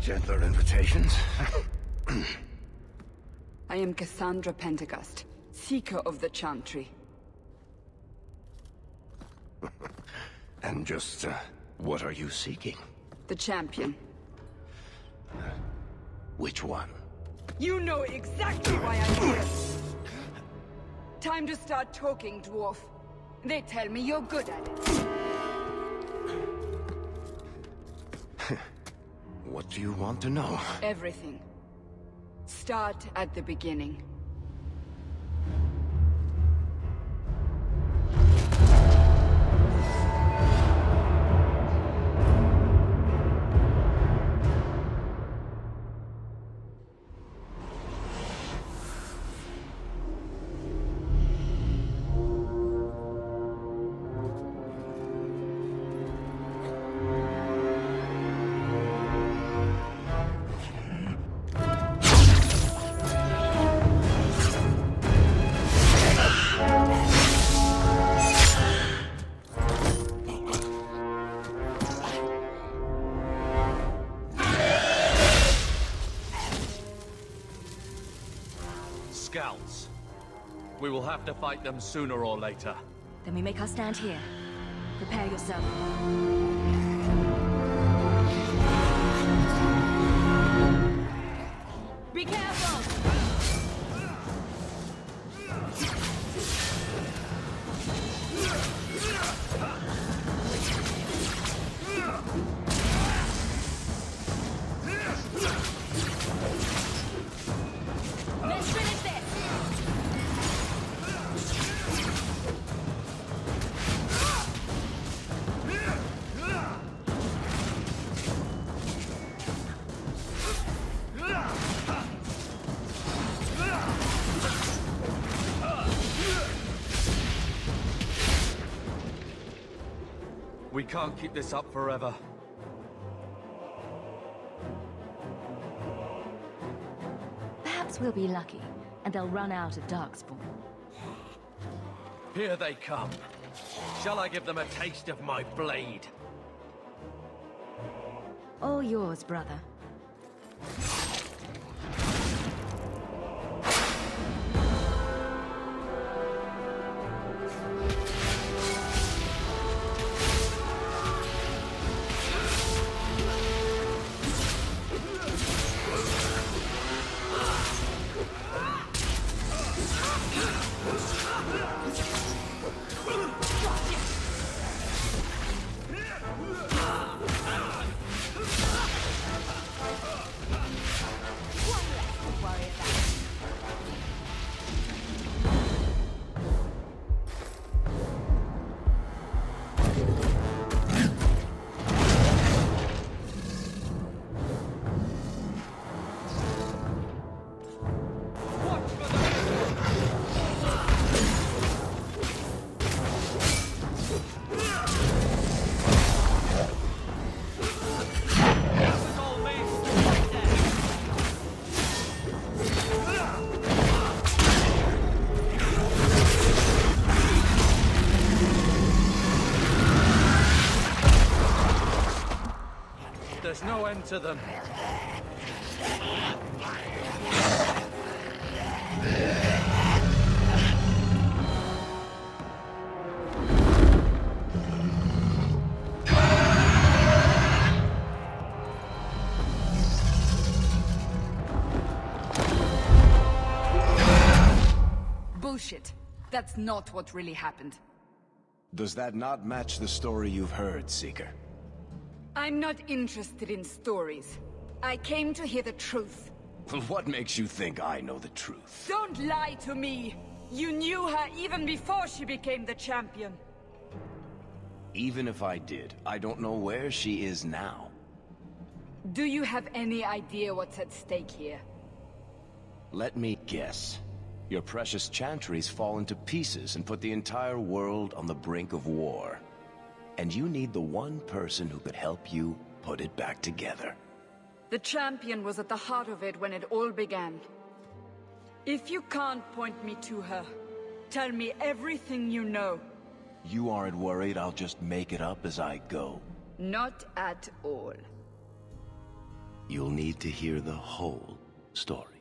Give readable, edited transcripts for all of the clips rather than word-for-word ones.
Gentler invitations. I am Cassandra Pentecost, Seeker of the Chantry. And just, what are you seeking? The champion. Which one? You know exactly why I'm here! Time to start talking, dwarf. They tell me you're good at it. What do you want to know? Everything. Start at the beginning. Scouts. We will have to fight them sooner or later. Then we make our stand here. Prepare yourself. Be careful! Let's finish this! We can't keep this up forever. Perhaps we'll be lucky, and they'll run out of Darkspawn. Here they come. Shall I give them a taste of my blade? All yours, brother. There's no end to them. Bullshit. That's not what really happened. Does that not match the story you've heard, Seeker? I'm not interested in stories. I came to hear the truth. Well, what makes you think I know the truth? Don't lie to me! You knew her even before she became the champion. Even if I did, I don't know where she is now. Do you have any idea what's at stake here? Let me guess. Your precious chantries fall into pieces and put the entire world on the brink of war. And you need the one person who could help you put it back together. The champion was at the heart of it when it all began. If you can't point me to her, tell me everything you know. You aren't worried I'll just make it up as I go? Not at all. you'll need to hear the whole story.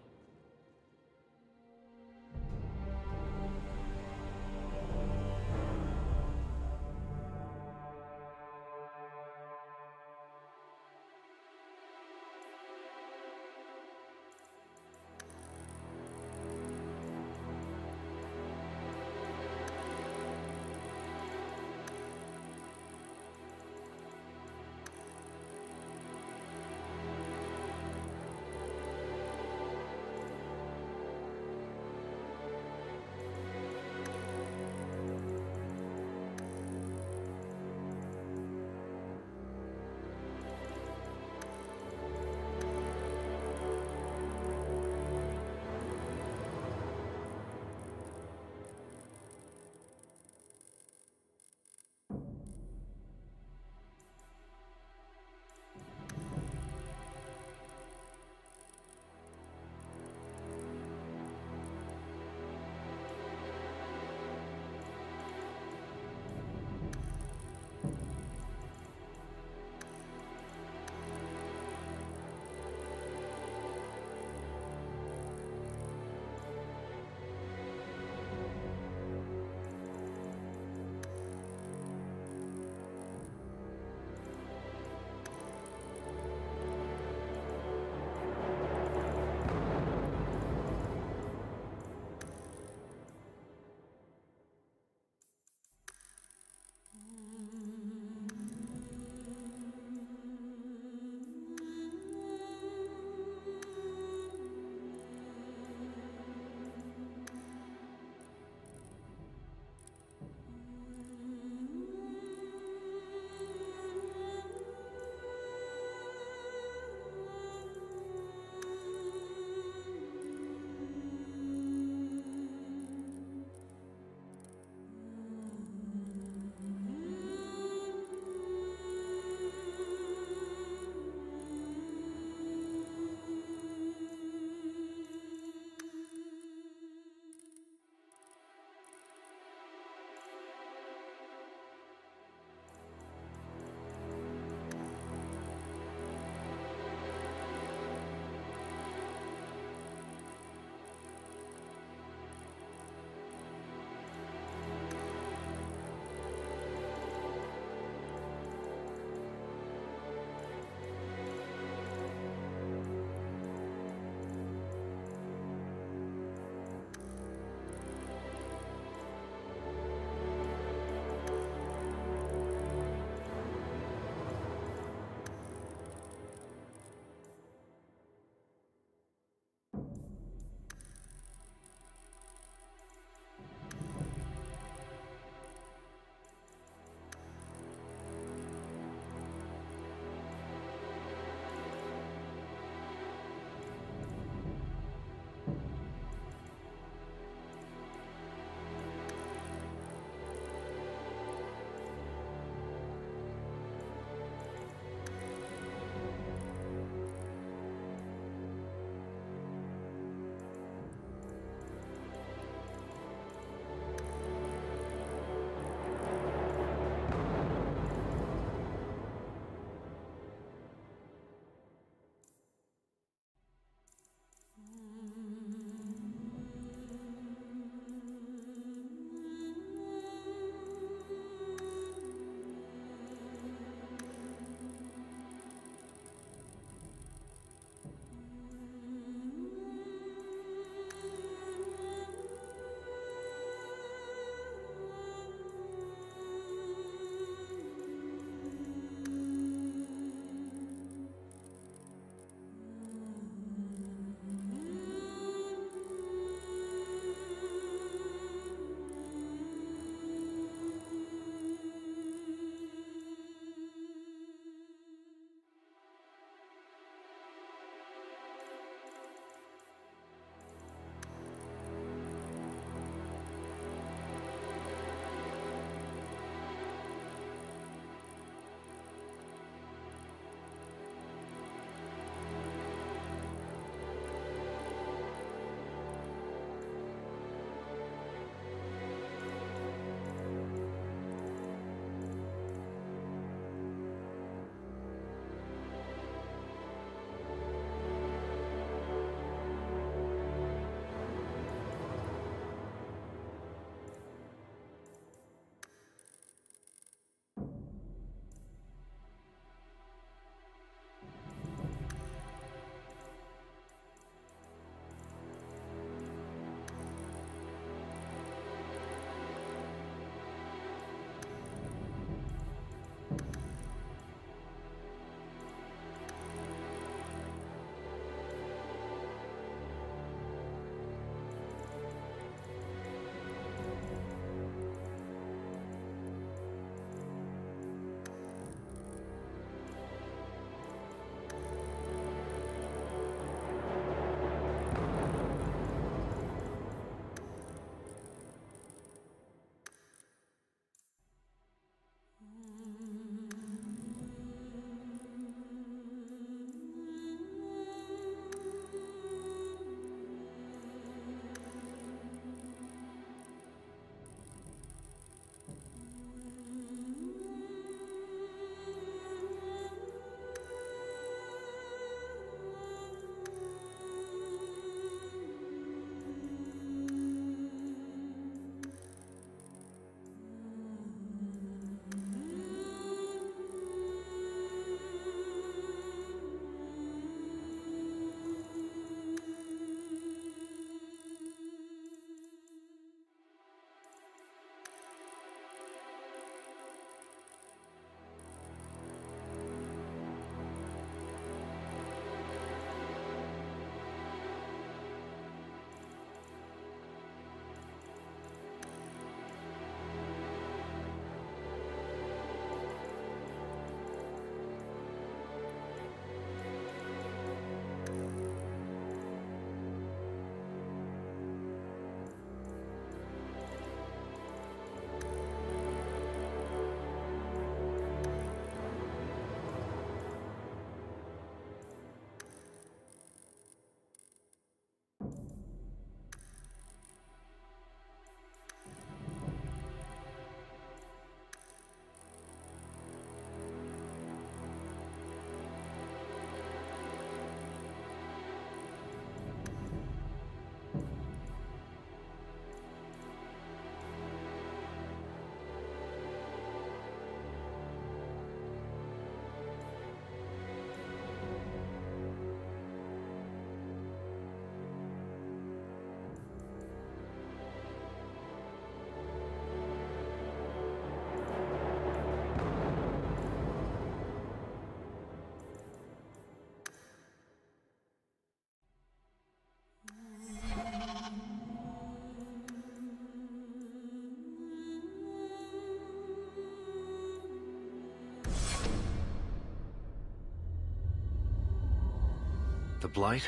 The Blight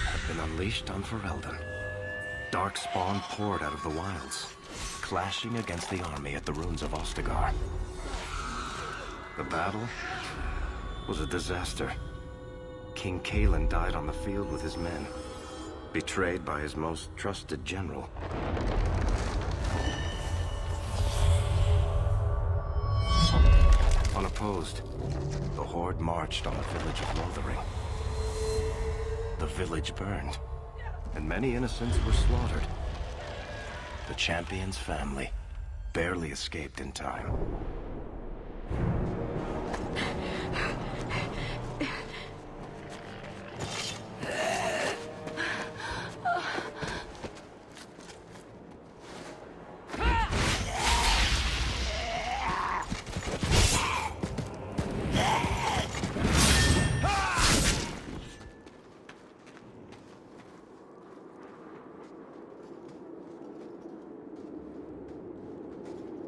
had been unleashed on Ferelden. Darkspawn poured out of the wilds, clashing against the army at the ruins of Ostagar. The battle was a disaster. King Cailan died on the field with his men, betrayed by his most trusted general. Unopposed, the Horde marched on the village of Lothering. The village burned, and many innocents were slaughtered. The champion's family barely escaped in time.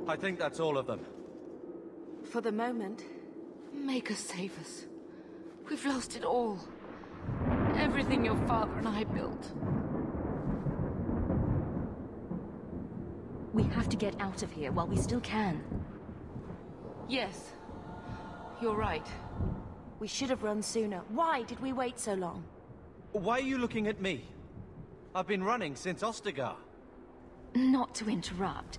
I think that's all of them. For the moment, make us save us. We've lost it all. Everything your father and I built. We have to get out of here while we still can. Yes, you're right. We should have run sooner. Why did we wait so long? Why are you looking at me? I've been running since Ostagar. Not to interrupt,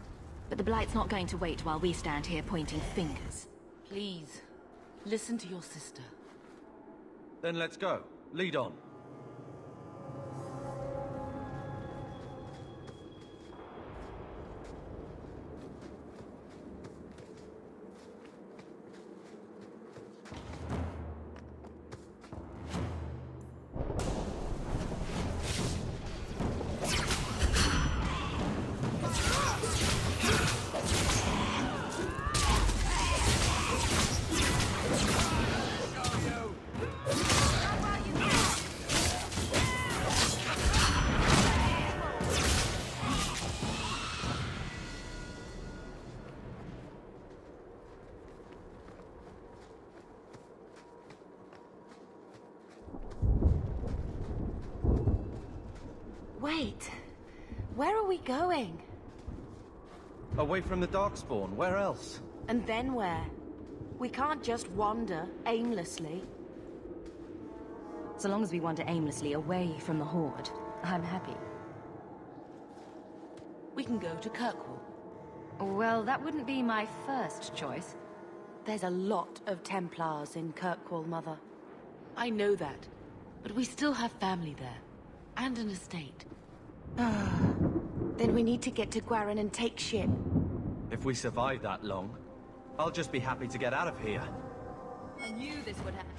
but the Blight's not going to wait while we stand here pointing fingers. Please, listen to your sister. Then let's go. Lead on. Wait, where are we going? Away from the Darkspawn, where else? And then where? We can't just wander aimlessly. So long as we wander aimlessly away from the Horde, I'm happy. We can go to Kirkwall. Well, that wouldn't be my first choice. There's a lot of Templars in Kirkwall, Mother. I know that, but we still have family there. And an estate. Then we need to get to Gwaran and take ship. If we survive that long, I'll just be happy to get out of here. I knew this would happen.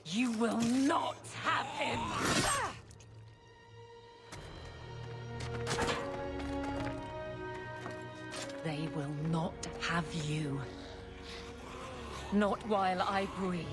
You will not have him! They will not have you. Not while I breathe.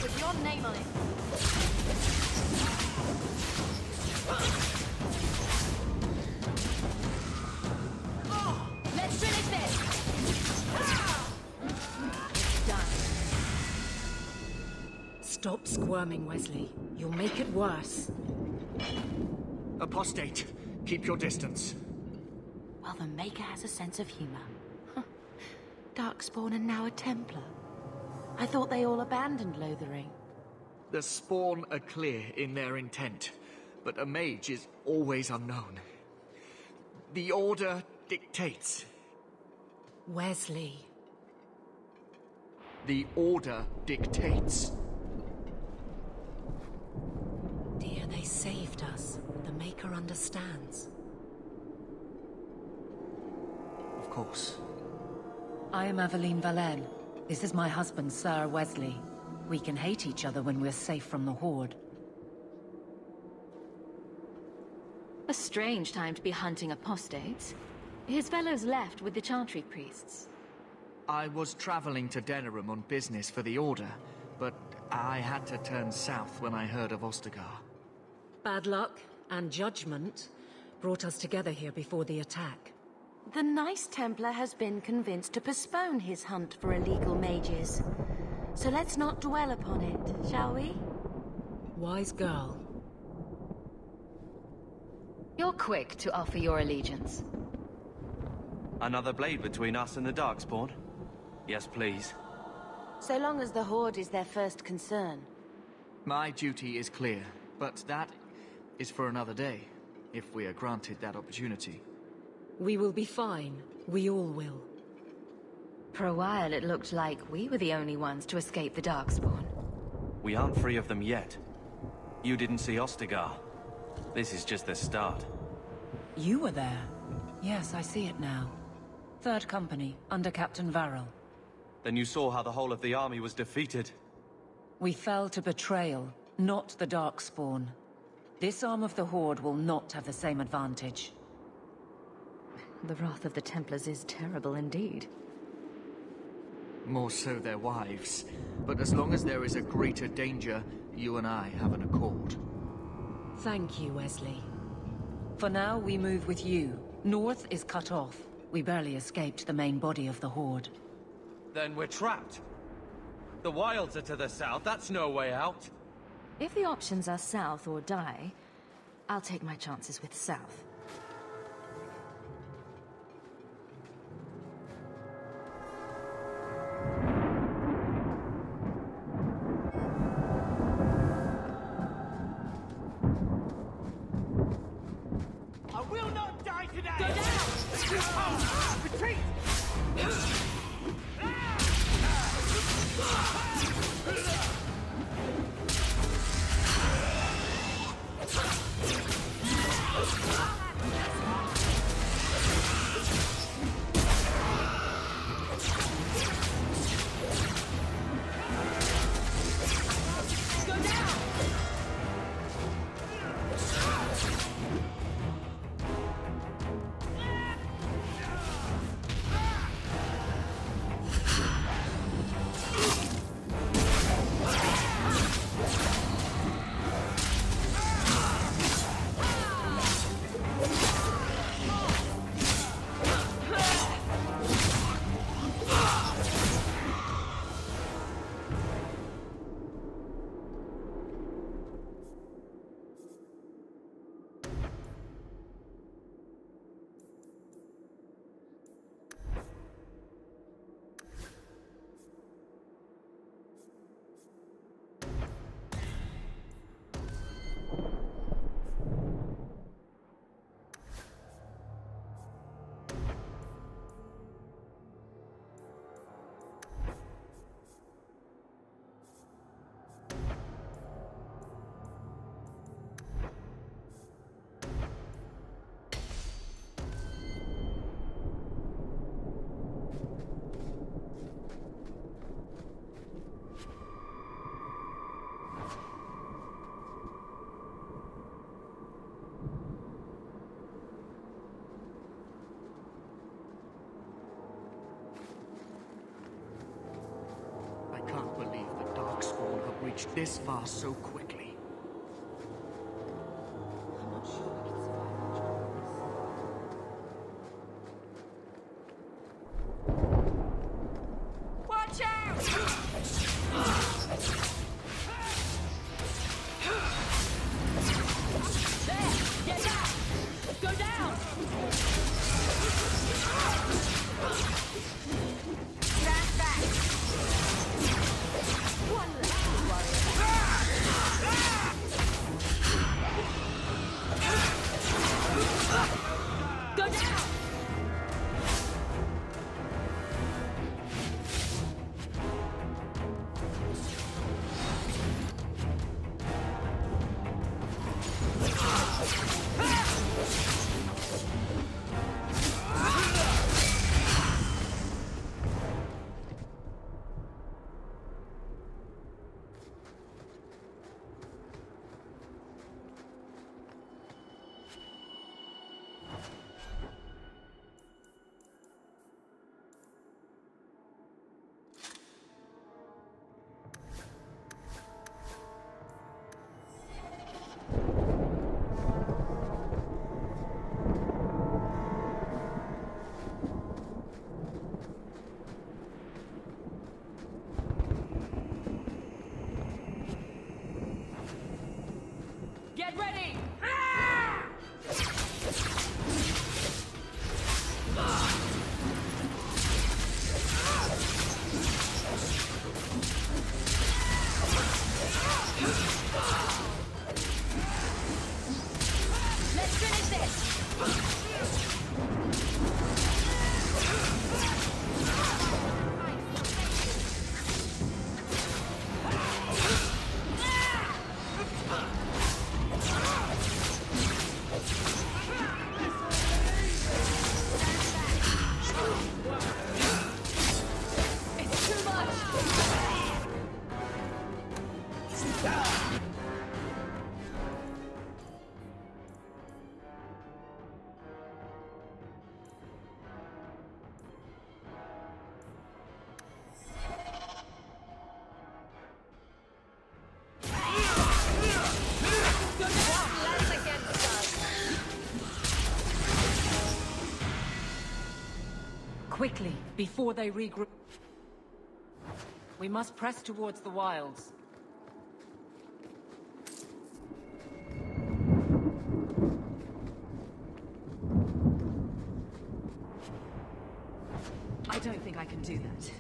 With your name on it. Let's finish this! Done. Stop squirming, Wesley. You'll make it worse. Apostate, keep your distance. Well, the Maker has a sense of humor. Darkspawn and now a Templar. I thought they all abandoned Lothering. The Spawn are clear in their intent, but a mage is always unknown. The Order dictates. Wesley. The Order dictates. Dear, they saved us. The Maker understands. Of course. I am Aveline Valenne. This is my husband, Sir Wesley. We can hate each other when we're safe from the Horde. A strange time to be hunting apostates. His fellows left with the Chantry priests. I was traveling to Denerim on business for the Order, but I had to turn south when I heard of Ostagar. Bad luck and judgment brought us together here before the attack. The nice Templar has been convinced to postpone his hunt for illegal mages. So let's not dwell upon it, shall we? Wise girl. You're quick to offer your allegiance. Another blade between us and the Darkspawn? Yes, please. So long as the Horde is their first concern. My duty is clear, but that is for another day, if we are granted that opportunity. We will be fine. We all will. For a while, it looked like we were the only ones to escape the Darkspawn. We aren't free of them yet. You didn't see Ostagar. This is just the start. You were there. Yes, I see it now. Third Company, under Captain Varric. Then you saw how the whole of the army was defeated. We fell to betrayal, not the Darkspawn. This arm of the Horde will not have the same advantage. The wrath of the Templars is terrible indeed. More so their wives. But as long as there is a greater danger, you and I have an accord. Thank you, Wesley. For now, we move with you. North is cut off. We barely escaped the main body of the Horde. Then we're trapped. The wilds are to the south, that's no way out. If the options are south or die, I'll take my chances with south. I will not die today! Go down! Retreat! Reached this far so quickly. Quickly, before they regroup. We must press towards the wilds. I don't think I can do that.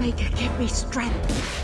Maker, give me strength.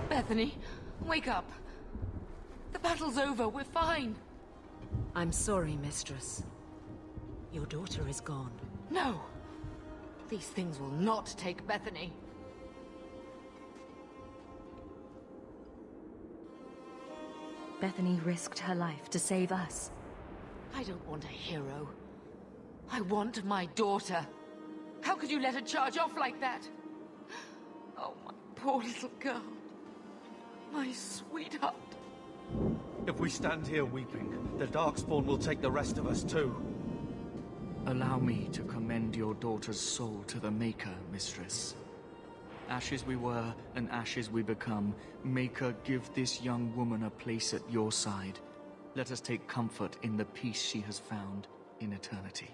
Bethany, wake up. The battle's over. We're fine. I'm sorry, mistress. Your daughter is gone. No. These things will not take Bethany. Bethany risked her life to save us. I don't want a hero. I want my daughter. How could you let her charge off like that? Oh, my poor little girl. My sweetheart. If we stand here weeping, the Darkspawn will take the rest of us too. Allow me to commend your daughter's soul to the Maker, mistress. Ashes we were, and ashes we become. Maker, give this young woman a place at your side. Let us take comfort in the peace she has found in eternity.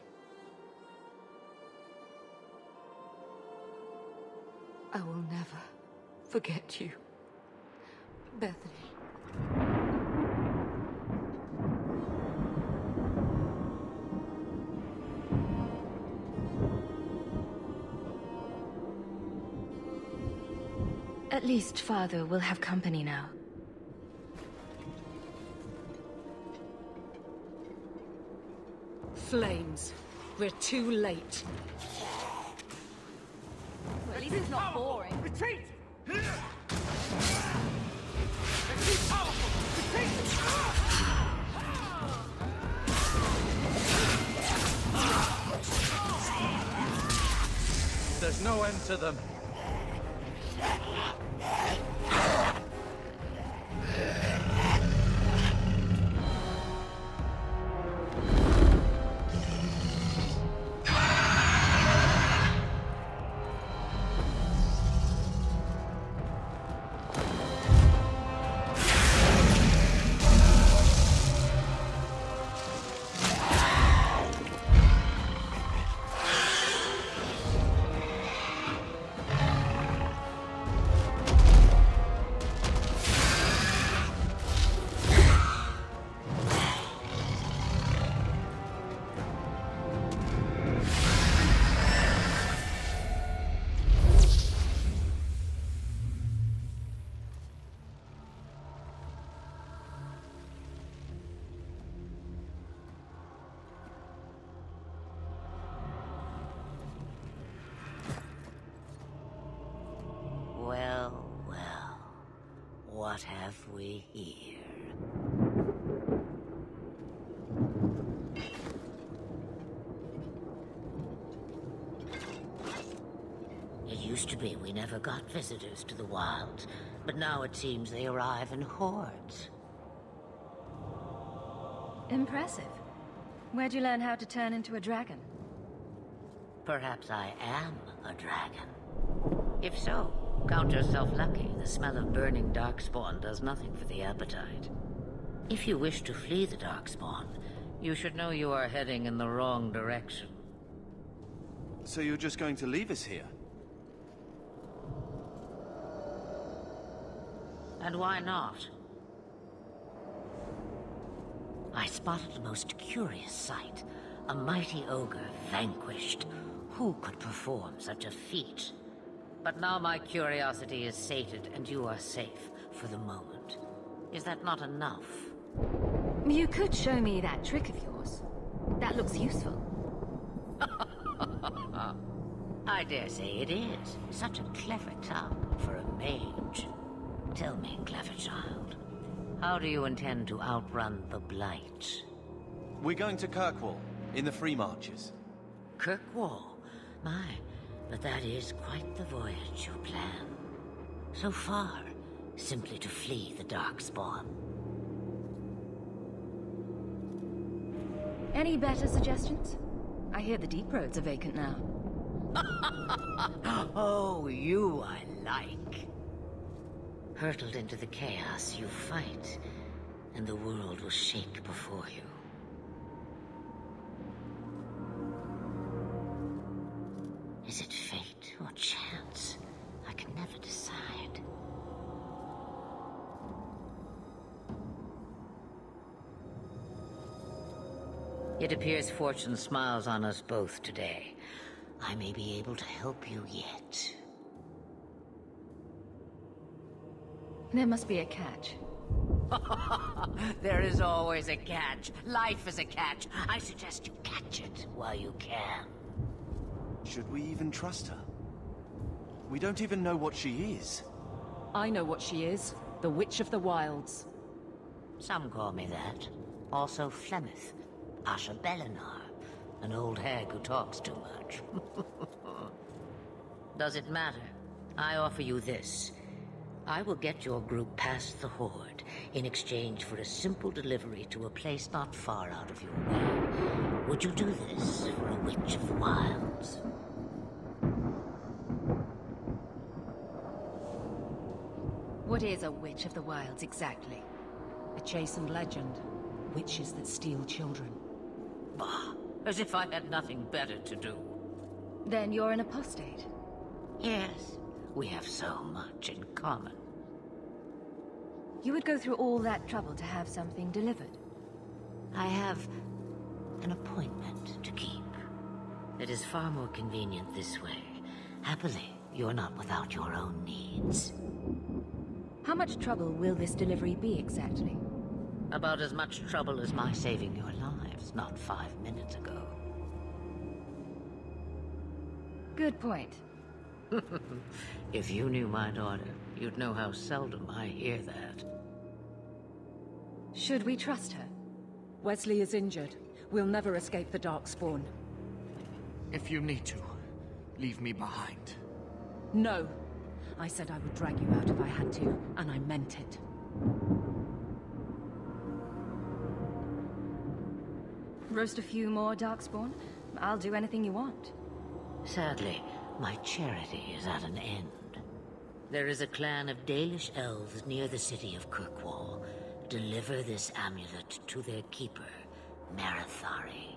I will never forget you, Bethany. At least Father will have company now. Flames. We're too late. At least it's not boring. Retreat! They're too powerful! Retreat! There's no end to them. What have we here? It used to be we never got visitors to the wilds, but now it seems they arrive in hordes. Impressive. Where'd you learn how to turn into a dragon? Perhaps I am a dragon. If so, count yourself lucky. The smell of burning darkspawn does nothing for the appetite. If you wish to flee the darkspawn, you should know you are heading in the wrong direction. So you're just going to leave us here? And why not? I spotted a most curious sight. A mighty ogre vanquished. Who could perform such a feat? But now my curiosity is sated, and you are safe for the moment. Is that not enough? You could show me that trick of yours. That looks useful. I dare say it is. Such a clever tongue for a mage. Tell me, clever child, how do you intend to outrun the Blight? We're going to Kirkwall, in the Free Marches. Kirkwall? My, but that is quite the voyage you plan. So far, simply to flee the Darkspawn. Any better suggestions? I hear the deep roads are vacant now. Oh, you I like. Hurtled into the chaos, you fight, and the world will shake before you. Is it fate or chance? I can never decide. It appears fortune smiles on us both today. I may be able to help you yet. There must be a catch. There is always a catch. Life is a catch. I suggest you catch it while you can. Should we even trust her? We don't even know what she is. I know what she is. The Witch of the Wilds. Some call me that. Also Flemeth, Asha Belinar, an old hag who talks too much. Does it matter? I offer you this. I will get your group past the Horde in exchange for a simple delivery to a place not far out of your way. Would you do this for a Witch of the Wilds? What is a Witch of the Wilds exactly? A chastened legend. Witches that steal children. Bah, as if I had nothing better to do. Then you're an apostate. Yes, we have so much in common. You would go through all that trouble to have something delivered? I have an appointment to keep. It is far more convenient this way. Happily, you're not without your own needs. How much trouble will this delivery be exactly? About as much trouble as my saving your lives not 5 minutes ago. Good point. If you knew my daughter, you'd know how seldom I hear that. Should we trust her? Wesley is injured. We'll never escape the Darkspawn. If you need to, leave me behind. No. I said I would drag you out if I had to, and I meant it. Roast a few more Darkspawn? I'll do anything you want. Sadly, my charity is at an end. There is a clan of Dalish elves near the city of Kirkwall. Deliver this amulet to their keeper, Marithari.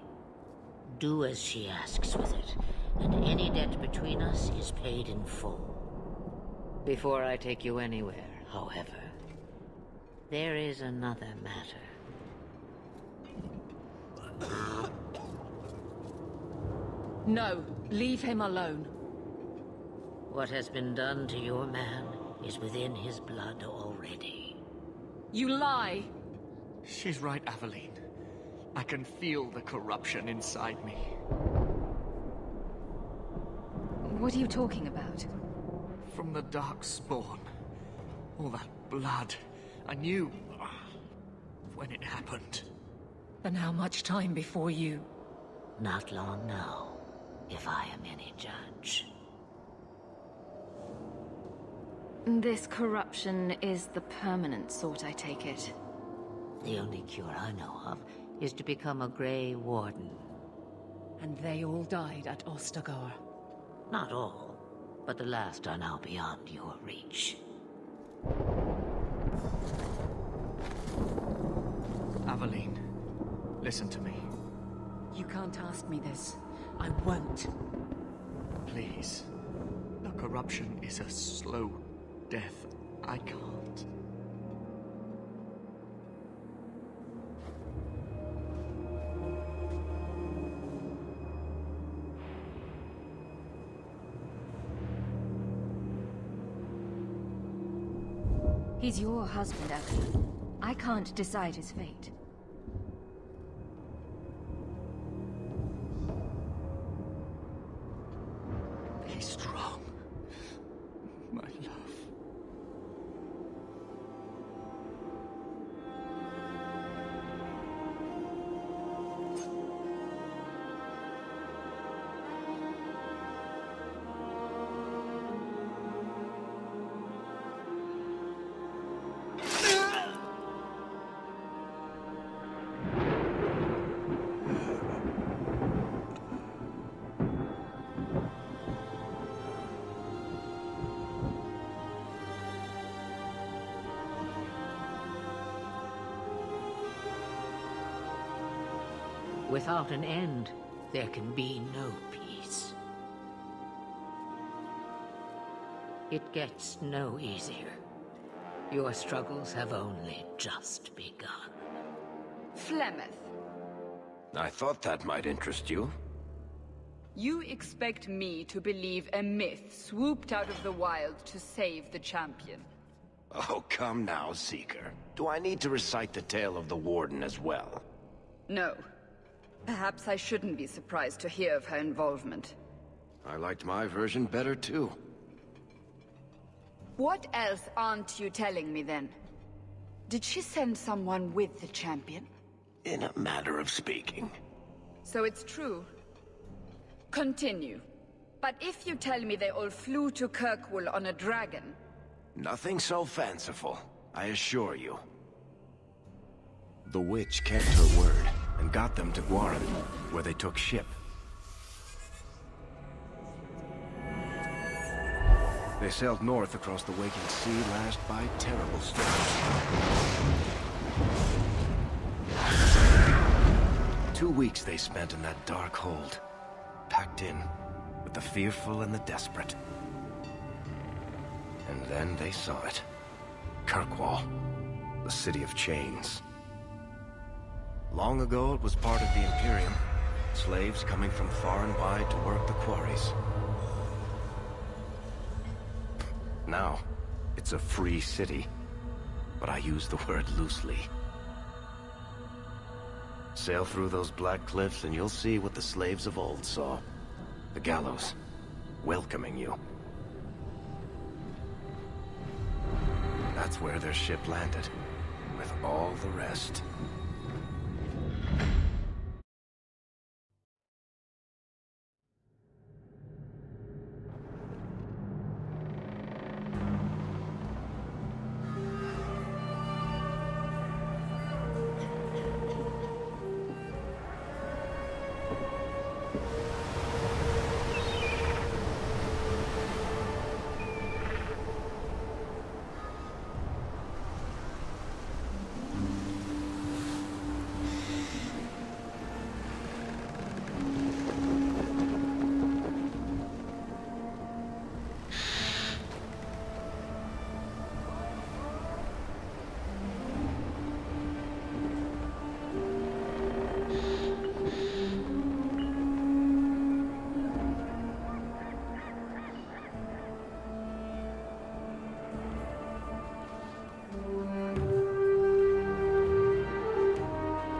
Do as she asks with it, and any debt between us is paid in full. Before I take you anywhere, however, there is another matter. No, leave him alone. What has been done to your man is within his blood already. You lie! She's right, Aveline. I can feel the corruption inside me. What are you talking about? From the Darkspawn. All that blood. I knew when it happened. And how much time before you? Not long now, if I am any judge. This corruption is the permanent sort, I take it. The only cure I know of is to become a Grey Warden. And they all died at Ostagar. Not all, but the last are now beyond your reach. Aveline, listen to me. You can't ask me this. I won't. Please. The corruption is a slow death. I can't. He's your husband, Evelyn. I can't decide his fate. Be strong, my love. Without an end, there can be no peace. It gets no easier. Your struggles have only just begun. Flemeth, I thought that might interest you. you expect me to believe a myth swooped out of the wild to save the champion? Oh, come now, Seeker. Do I need to recite the tale of the Warden as well? No. Perhaps I shouldn't be surprised to hear of her involvement. I liked my version better, too. What else aren't you telling me, then? Did she send someone with the champion? In a matter of speaking. So it's true. Continue. But if you tell me they all flew to Kirkwall on a dragon... Nothing so fanciful, I assure you. The witch kept her word, and got them to Guaran, where they took ship. They sailed north across the waking sea, lashed by terrible storms. 2 weeks they spent in that dark hold, packed in with the fearful and the desperate. And then they saw it. Kirkwall, the city of chains. Long ago it was part of the Imperium, slaves coming from far and wide to work the quarries. Now, it's a free city, but I use the word loosely. Sail through those black cliffs and you'll see what the slaves of old saw. The gallows, welcoming you. That's where their ship landed, with all the rest.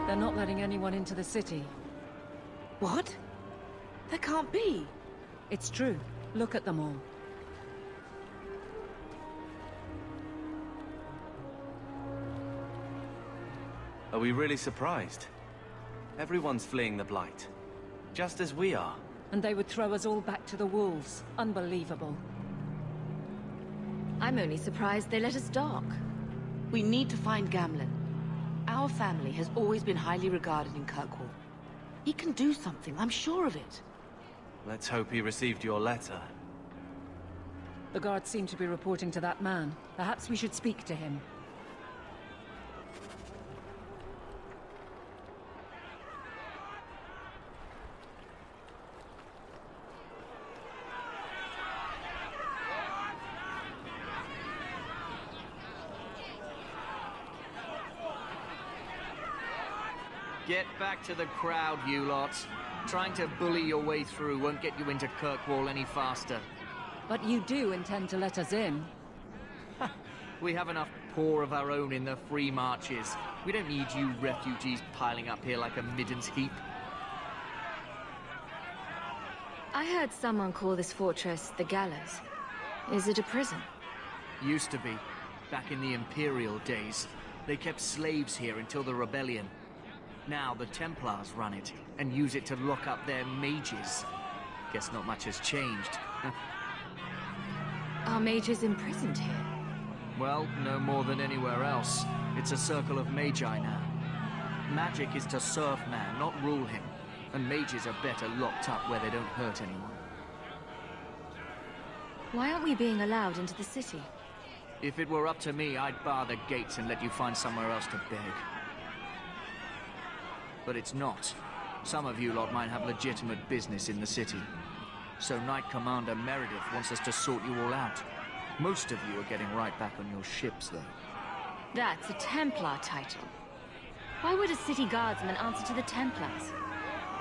They're not letting anyone into the city. What? That can't be. It's true. Look at them all. Are we really surprised? Everyone's fleeing the Blight. Just as we are. And they would throw us all back to the wolves. Unbelievable. I'm only surprised they let us dock. We need to find Gamlen. Our family has always been highly regarded in Kirkwall. He can do something, I'm sure of it. Let's hope he received your letter. The guards seem to be reporting to that man. Perhaps we should speak to him. Get back to the crowd, you lot. Trying to bully your way through won't get you into Kirkwall any faster. But you do intend to let us in. We have enough poor of our own in the free marches. We don't need you refugees piling up here like a middens heap. I heard someone call this fortress the Gallows. Is it a prison? Used to be. Back in the Imperial days. They kept slaves here until the rebellion. Now the Templars run it, and use it to lock up their mages. Guess not much has changed. Are mages imprisoned here? Well, no more than anywhere else. It's a circle of magi now. Magic is to serve man, not rule him. And mages are better locked up where they don't hurt anyone. Why aren't we being allowed into the city? If it were up to me, I'd bar the gates and let you find somewhere else to beg. But it's not. Some of you lot might have legitimate business in the city. So Knight Commander Meredith wants us to sort you all out. Most of you are getting right back on your ships, though. That's a Templar title. Why would a city guardsman answer to the Templars?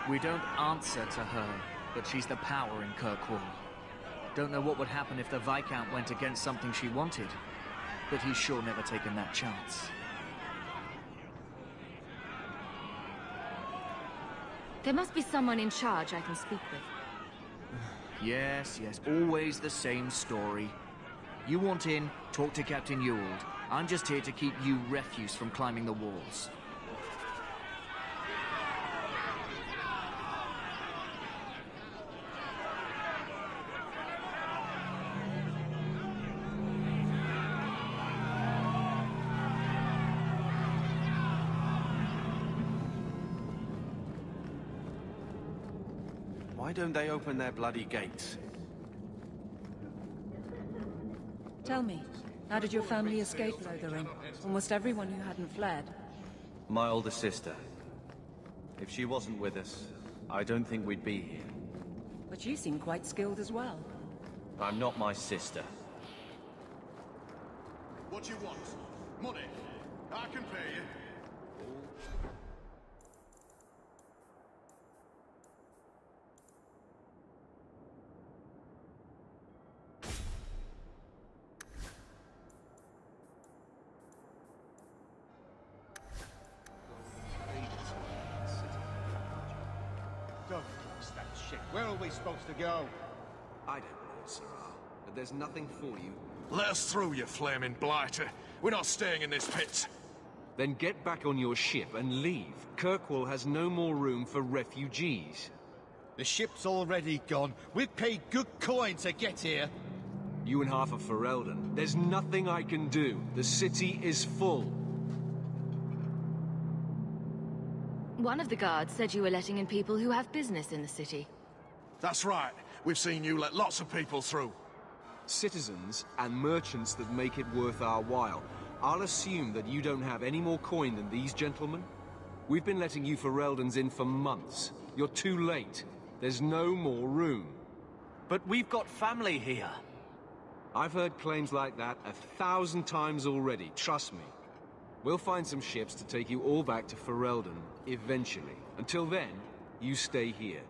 We don't answer to her, but she's the power in Kirkwall. Don't know what would happen if the Viscount went against something she wanted, but he's sure never taken that chance. There must be someone in charge I can speak with. Yes, always the same story. You want in, talk to Captain Ewald. I'm just here to keep you refuse from climbing the walls. Why don't they open their bloody gates? Tell me, how did your family escape Lothering? Almost everyone who hadn't fled. My older sister. If she wasn't with us, I don't think we'd be here. But you seem quite skilled as well. I'm not my sister. What do you want? Money? I can pay you. Don't trust that shit. Where are we supposed to go? I don't know, Sirrah, but there's nothing for you. Let us through, you flaming blighter. We're not staying in this pit. Then get back on your ship and leave. Kirkwall has no more room for refugees. The ship's already gone. We've paid good coin to get here. You and half of Ferelden. There's nothing I can do. The city is full. One of the guards said you were letting in people who have business in the city. That's right. We've seen you let lots of people through. Citizens and merchants that make it worth our while. I'll assume that you don't have any more coin than these gentlemen. We've been letting you Fereldans in for months. You're too late. There's no more room. But we've got family here. I've heard claims like that 1,000 times already, trust me. We'll find some ships to take you all back to Ferelden, eventually. Until then, you stay here.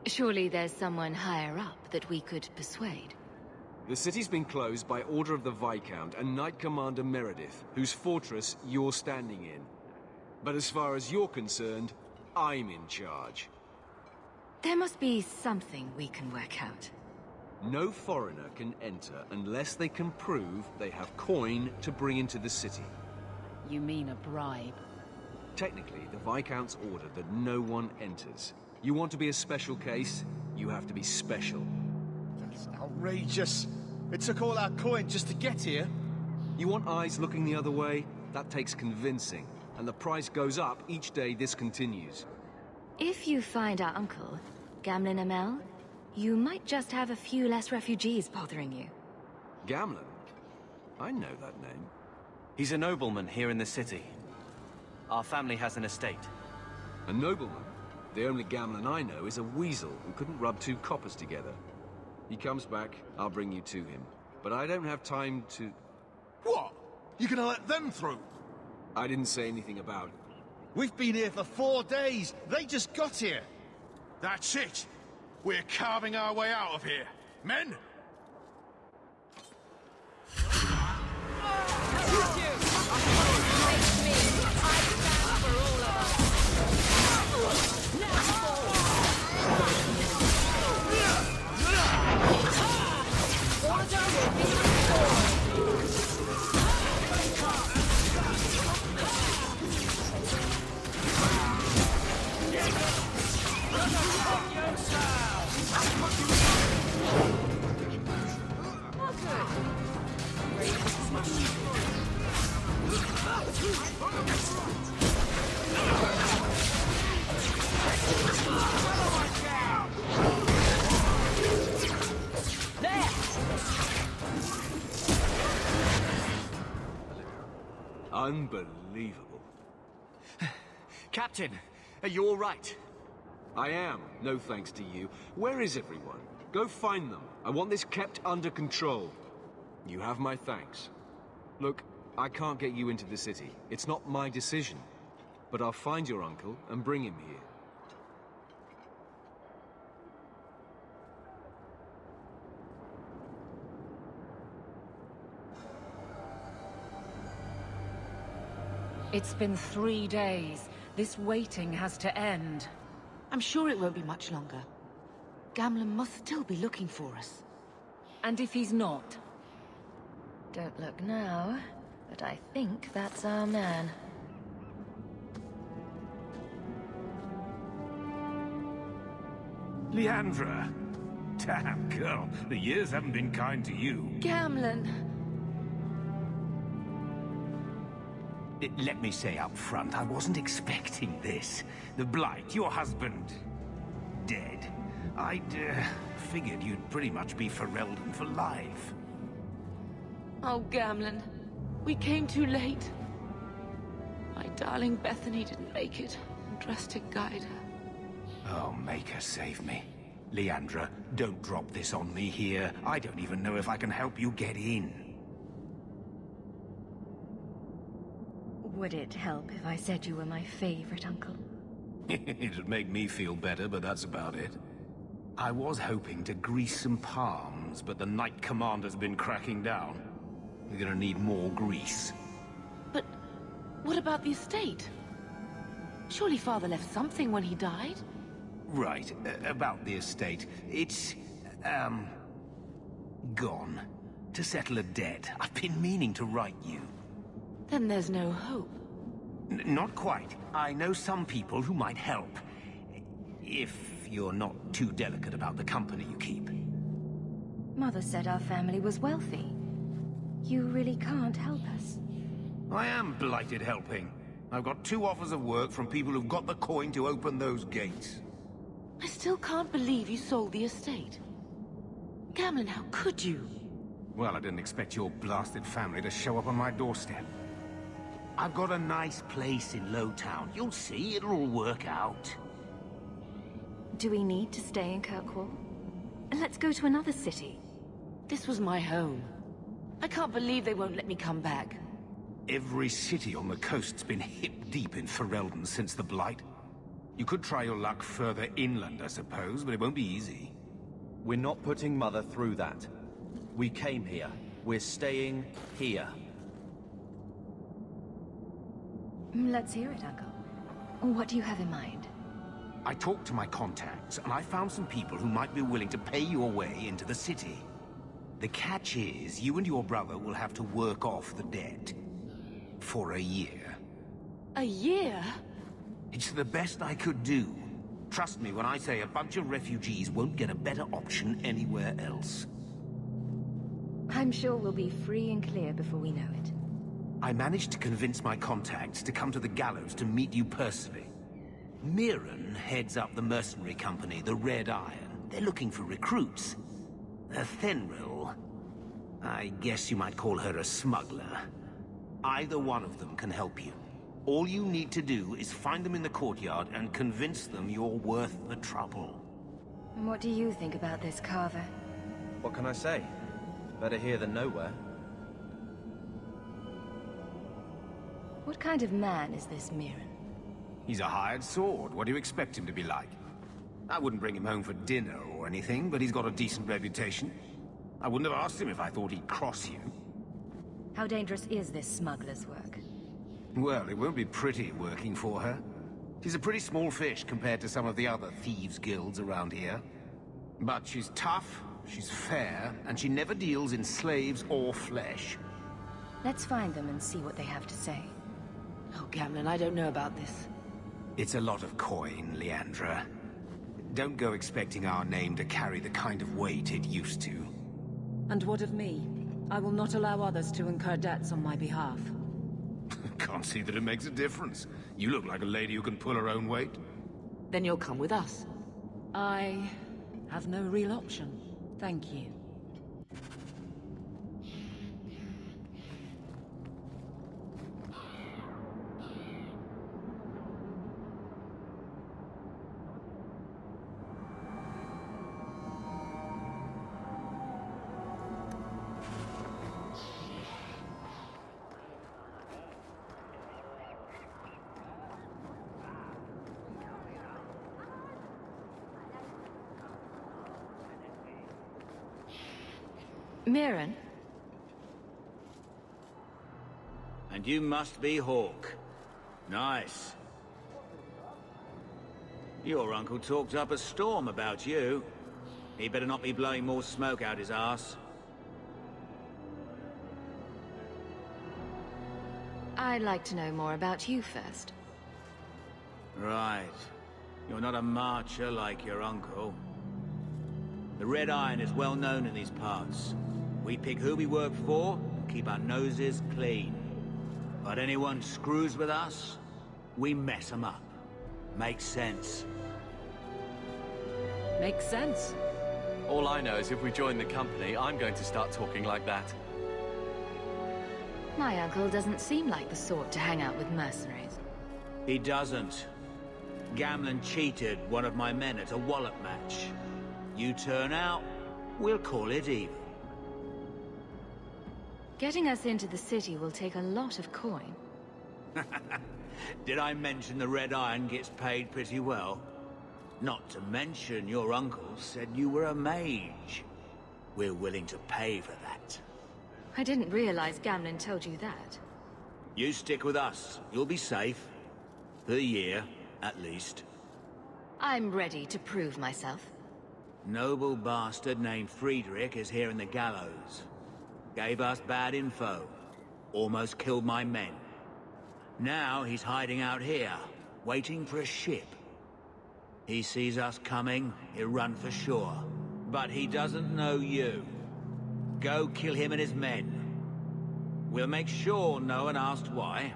Surely there's someone higher up that we could persuade. The city's been closed by order of the Viscount and Knight Commander Meredith, whose fortress you're standing in. But as far as you're concerned, I'm in charge. There must be something we can work out. No foreigner can enter unless they can prove they have coin to bring into the city. You mean a bribe? Technically, the Viscount's ordered that no one enters. You want to be a special case, you have to be special. That's outrageous. It took all our coin just to get here. You want eyes looking the other way? That takes convincing. And the price goes up each day this continues. If you find our uncle, Gamlin Amel, you might just have a few less refugees bothering you. Gamlin? I know that name. He's a nobleman here in the city. Our family has an estate. A nobleman? The only Gamlin I know is a weasel who couldn't rub two coppers together. He comes back, I'll bring you to him. But I don't have time to... What? You gonna let them through? I didn't say anything about it. We've been here for 4 days. They just got here. That's it. We're carving our way out of here. Men? Unbelievable. Captain, are you all right? I am, no thanks to you. Where is everyone? Go find them. I want this kept under control. You have my thanks. Look, I can't get you into the city. It's not my decision. But I'll find your uncle and bring him here. It's been 3 days. This waiting has to end. I'm sure it won't be much longer. Gamlin must still be looking for us. And if he's not? Don't look now, but I think that's our man. Leandra! Damn, girl, the years haven't been kind to you. Gamlin! Let me say up front, I wasn't expecting this. The Blight, your husband, dead. I'd figured you'd pretty much be Ferelden for life. Oh, Gamlin. We came too late. My darling Bethany didn't make it. Drastic guide her. Oh, make her save me. Leandra, don't drop this on me here. I don't even know if I can help you get in. Would it help if I said you were my favorite uncle? It'd make me feel better, but that's about it. I was hoping to grease some palms, but the Knight Commander's been cracking down. We're gonna need more grease. But what about the estate? Surely Father left something when he died? Right, about the estate. It's, gone. To settle a debt. I've been meaning to write you. Then there's no hope. Not quite. I know some people who might help. If you're not too delicate about the company you keep. Mother said our family was wealthy. You really can't help us. I am blighted helping. I've got 2 offers of work from people who've got the coin to open those gates. I still can't believe you sold the estate. Gamlin, how could you? Well, I didn't expect your blasted family to show up on my doorstep. I've got a nice place in Lowtown. You'll see, it'll all work out. Do we need to stay in Kirkwall? Let's go to another city. This was my home. I can't believe they won't let me come back. Every city on the coast's been hip-deep in Ferelden since the Blight. You could try your luck further inland, I suppose, but it won't be easy. We're not putting Mother through that. We came here. We're staying here. Let's hear it, Uncle. What do you have in mind? I talked to my contacts, and I found some people who might be willing to pay your way into the city. The catch is, you and your brother will have to work off the debt. For a year. A year? It's the best I could do. Trust me when I say a bunch of refugees won't get a better option anywhere else. I'm sure we'll be free and clear before we know it. I managed to convince my contacts to come to the gallows to meet you personally. Mirren heads up the mercenary company, the Red Iron. They're looking for recruits. Fenrir, I guess you might call her a smuggler. Either one of them can help you. All you need to do is find them in the courtyard and convince them you're worth the trouble. And what do you think about this, Carver? What can I say? Better here than nowhere. What kind of man is this Mirren? He's a hired sword. What do you expect him to be like? I wouldn't bring him home for dinner or anything, but he's got a decent reputation. I wouldn't have asked him if I thought he'd cross you. How dangerous is this smuggler's work? Well, it won't be pretty working for her. She's a pretty small fish compared to some of the other thieves' guilds around here. But she's tough, she's fair, and she never deals in slaves or flesh. Let's find them and see what they have to say. Oh, Gamlen, I don't know about this. It's a lot of coin, Leandra. Don't go expecting our name to carry the kind of weight it used to. And what of me? I will not allow others to incur debts on my behalf. Can't see that it makes a difference. You look like a lady who can pull her own weight. Then you'll come with us. I have no real option. Thank you. Mirren? And you must be Hawk. Nice. Your uncle talked up a storm about you. He better not be blowing more smoke out his arse. I'd like to know more about you first. Right. You're not a marcher like your uncle. The Red Iron is well known in these parts. We pick who we work for, and keep our noses clean. But anyone screws with us, we mess them up. Makes sense. Makes sense. All I know is if we join the company, I'm going to start talking like that. My uncle doesn't seem like the sort to hang out with mercenaries. He doesn't. Gamlen cheated one of my men at a wallop match. You turn out, we'll call it even. Getting us into the city will take a lot of coin. Did I mention the Red Iron gets paid pretty well? Not to mention your uncle said you were a mage. We're willing to pay for that. I didn't realize Gamlen told you that. You stick with us. You'll be safe. For a year, at least. I'm ready to prove myself. Noble bastard named Friedrich is here in the gallows. Gave us bad info. Almost killed my men. Now he's hiding out here, waiting for a ship. He sees us coming, he'll run for shore. But he doesn't know you. Go kill him and his men. We'll make sure no one asks why.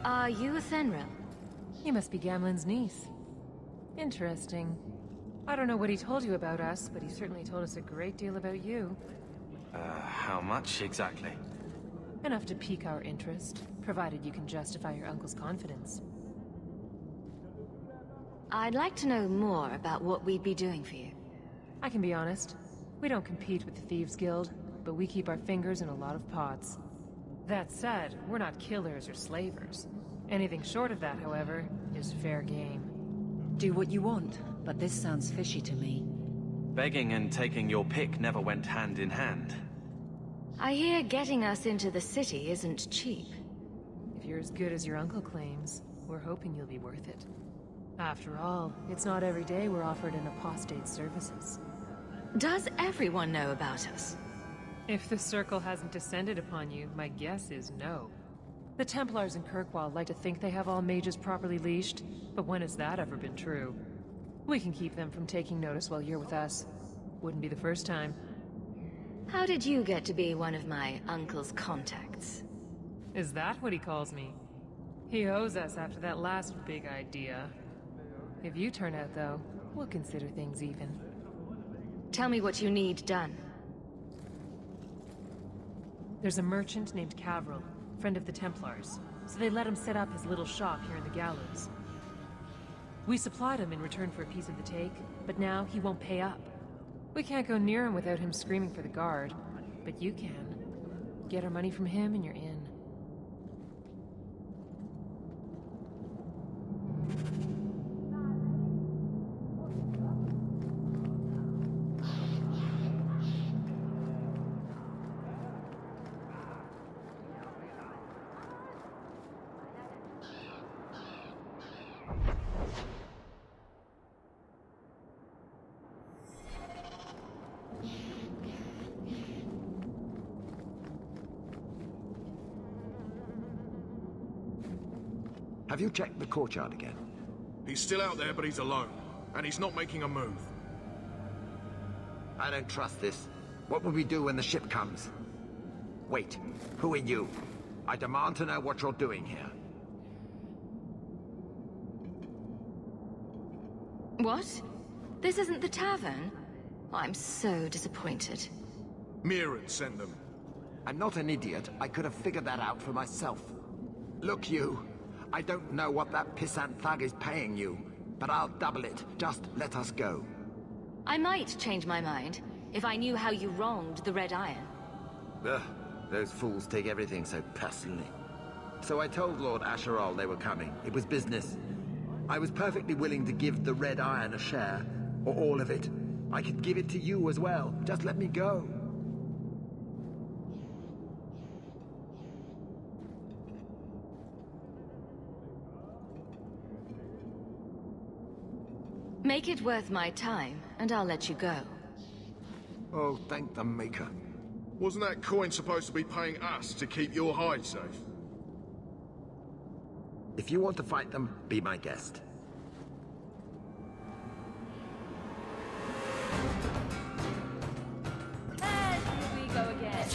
Are you a Fenrir? You must be Gamlen's niece. Interesting. I don't know what he told you about us, but he certainly told us a great deal about you. How much exactly? Enough to pique our interest, provided you can justify your uncle's confidence. I'd like to know more about what we'd be doing for you. I can be honest. We don't compete with the Thieves Guild, but we keep our fingers in a lot of pots. That said, we're not killers or slavers. Anything short of that, however, is fair game. Do what you want, but this sounds fishy to me. Begging and taking your pick never went hand in hand. I hear getting us into the city isn't cheap. If you're as good as your uncle claims, we're hoping you'll be worth it. After all, it's not every day we're offered an apostate's services. Does everyone know about us? If the Circle hasn't descended upon you, my guess is no. The Templars in Kirkwall like to think they have all mages properly leashed, but when has that ever been true? We can keep them from taking notice while you're with us. Wouldn't be the first time. How did you get to be one of my uncle's contacts? Is that what he calls me? He owes us after that last big idea. If you turn out, though, we'll consider things even. Tell me what you need done. There's a merchant named Cavril, friend of the Templars, so they let him set up his little shop here in the Gallows. We supplied him in return for a piece of the take, but now he won't pay up. We can't go near him without him screaming for the guard, but you can. Get our money from him and you're in. Have you checked the courtyard again? He's still out there, but he's alone. And he's not making a move. I don't trust this. What will we do when the ship comes? Wait, who are you? I demand to know what you're doing here. What? This isn't the tavern? I'm so disappointed. Mirren sent them. I'm not an idiot. I could have figured that out for myself. Look, you. I don't know what that pissant thug is paying you, but I'll double it. Just let us go. I might change my mind, if I knew how you wronged the Red Iron. Ugh, those fools take everything so personally. So I told Lord Asherall they were coming. It was business. I was perfectly willing to give the Red Iron a share, or all of it. I could give it to you as well. Just let me go. Make it worth my time, and I'll let you go. Oh, thank the Maker. Wasn't that coin supposed to be paying us to keep your hide safe? If you want to fight them, be my guest. And here we go again.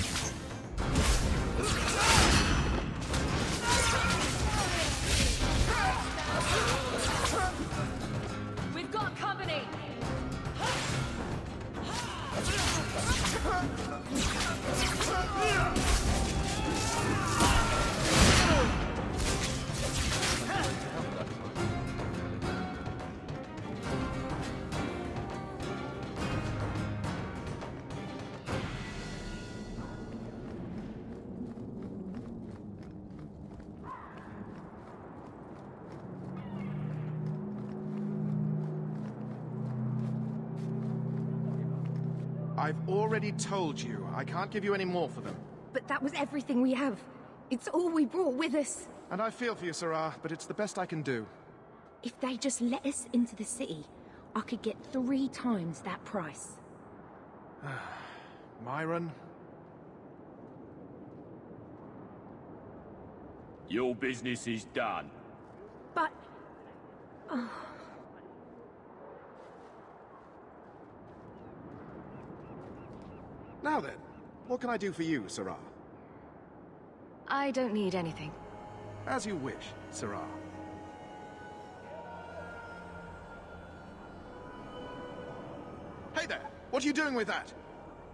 We've got company! I've already told you, I can't give you any more for them. But that was everything we have. It's all we brought with us. And I feel for you, Sarah, but it's the best I can do. If they just let us into the city, I could get 3 times that price. Myron? Your business is done. But... Oh. Now then, what can I do for you, Sarah? I don't need anything. As you wish, Sarah. Hey there! What are you doing with that?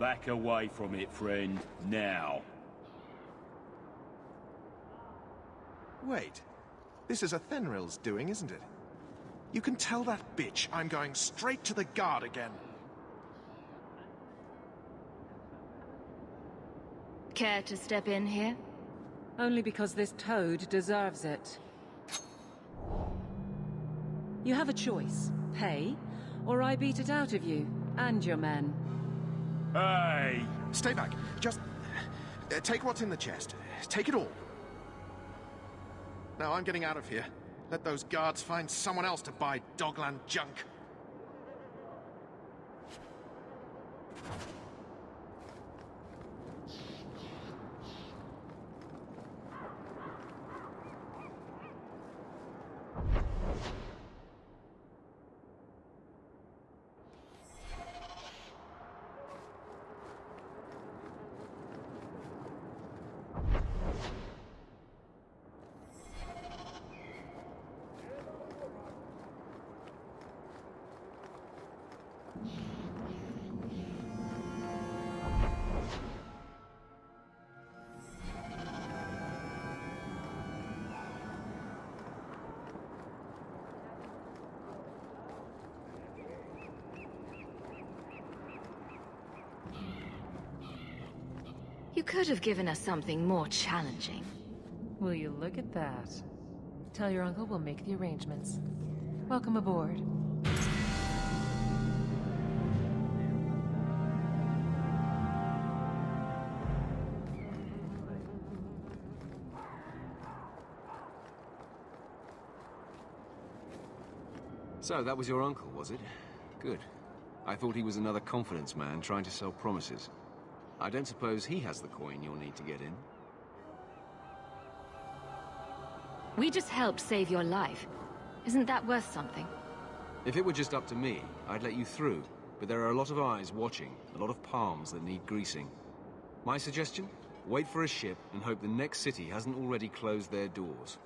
Back away from it, friend. Now. Wait. This is Athenril's doing, isn't it? You can tell that bitch I'm going straight to the guard again. Care to step in here? Only because this toad deserves it. You have a choice. Pay, or I beat it out of you, and your men. Hey! Stay back. Just... take what's in the chest. Take it all. Now I'm getting out of here. Let those guards find someone else to buy Dogland junk. You could have given us something more challenging. Will you look at that? Tell your uncle we'll make the arrangements. Welcome aboard. So, that was your uncle, was it? Good. I thought he was another confidence man trying to sell promises. I don't suppose he has the coin you'll need to get in. We just helped save your life. Isn't that worth something? If it were just up to me, I'd let you through. But there are a lot of eyes watching, a lot of palms that need greasing. My suggestion? Wait for a ship and hope the next city hasn't already closed their doors.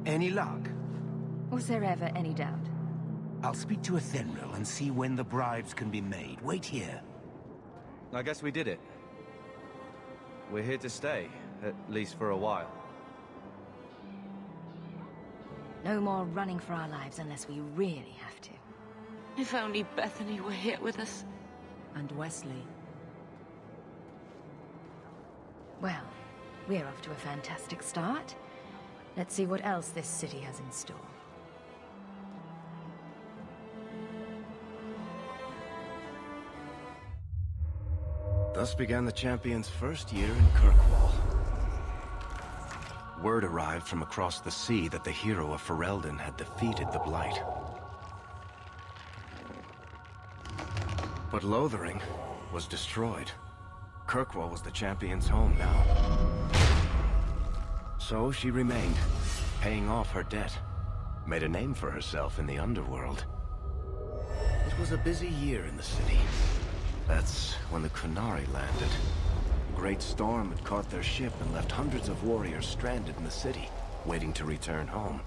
Any luck? Was there ever any doubt? I'll speak to Athenril and see when the bribes can be made. Wait here. I guess we did it. We're here to stay, at least for a while. No more running for our lives unless we really have to. If only Bethany were here with us. And Wesley. Well, we're off to a fantastic start. Let's see what else this city has in store. Thus began the champion's first year in Kirkwall. Word arrived from across the sea that the hero of Ferelden had defeated the Blight. But Lothering was destroyed. Kirkwall was the champion's home now. So she remained, paying off her debt. Made a name for herself in the underworld. It was a busy year in the city. That's when the Qunari landed. A great storm had caught their ship and left hundreds of warriors stranded in the city, waiting to return home.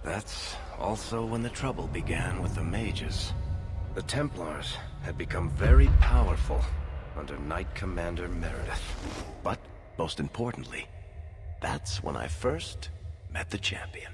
That's also when the trouble began with the mages. The Templars had become very powerful, under Knight Commander Meredith. But, most importantly, that's when I first met the champion.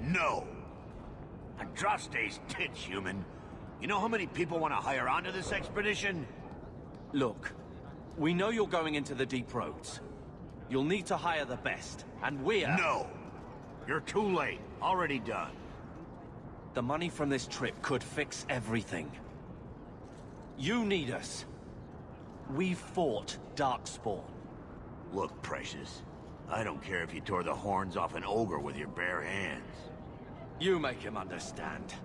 No. Andraste's tits, human. You know how many people want to hire onto this expedition? Look, we know you're going into the deep roads. You'll need to hire the best, and we're... No! You're too late. Already done. The money from this trip could fix everything. You need us. We fought Darkspawn. Look, Precious. I don't care if you tore the horns off an ogre with your bare hands. You make him understand.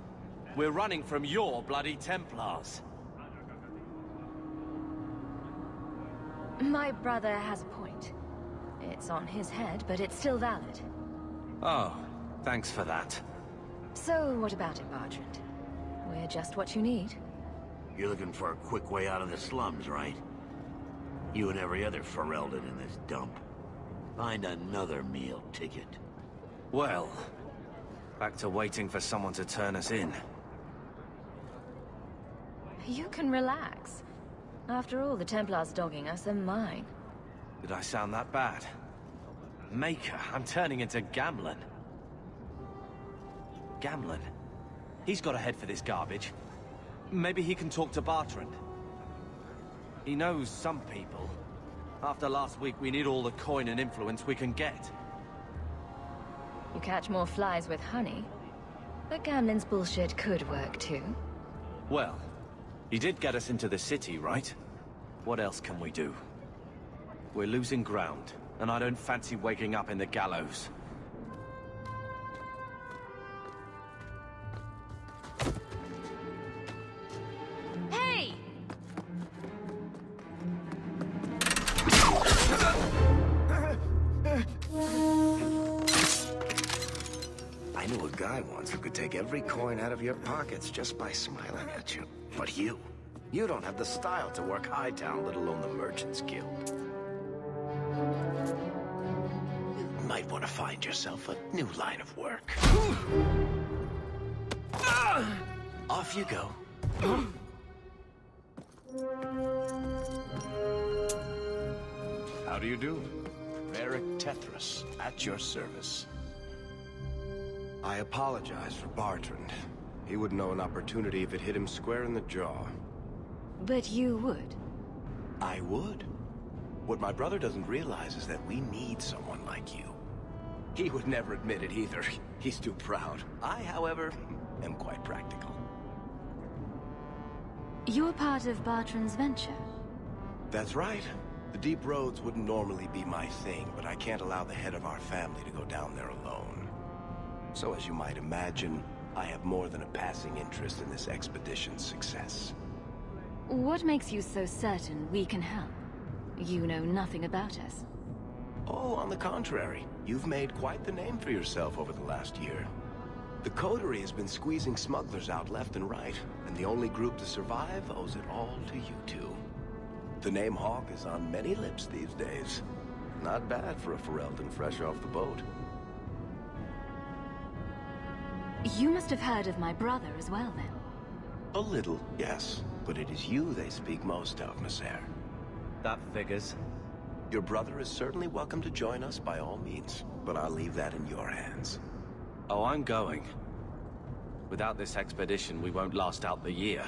We're running from your bloody Templars. My brother has a point. It's on his head, but it's still valid. Oh, thanks for that. So, what about it, Bertrand? We're just what you need. You're looking for a quick way out of the slums, right? You and every other Ferelden in this dump. Find another meal ticket. Well, back to waiting for someone to turn us in. You can relax. After all, the Templars dogging us are mine. Did I sound that bad? Maker, I'm turning into Gamlen. Gamlen? He's got a head for this garbage. Maybe he can talk to Bertrand. He knows some people. After last week, we need all the coin and influence we can get. You catch more flies with honey. But Gamlen's bullshit could work too. Well, he did get us into the city, right? What else can we do? We're losing ground, and I don't fancy waking up in the gallows. Hey! I knew a guy once who could take every coin out of your pockets just by smiling at you. But you don't have the style to work Hightown, let alone the Merchants Guild. You might want to find yourself a new line of work. Off you go. How do you do? Varric Tethras, at your service. I apologize for Bertrand. He would know an opportunity if it hit him square in the jaw. But you would. I would. What my brother doesn't realize is that we need someone like you. He would never admit it either. He's too proud. I, however, am quite practical. You're part of Bertrand's venture? That's right. The deep roads wouldn't normally be my thing, but I can't allow the head of our family to go down there alone. So as you might imagine, I have more than a passing interest in this expedition's success. What makes you so certain we can help? You know nothing about us. Oh, on the contrary. You've made quite the name for yourself over the last year. The Coterie has been squeezing smugglers out left and right, and the only group to survive owes it all to you two. The name Hawk is on many lips these days. Not bad for a Ferelden fresh off the boat. You must have heard of my brother as well, then. A little, yes. But it is you they speak most of, Messer. That figures. Your brother is certainly welcome to join us by all means, but I'll leave that in your hands. Oh, I'm going. Without this expedition, we won't last out the year.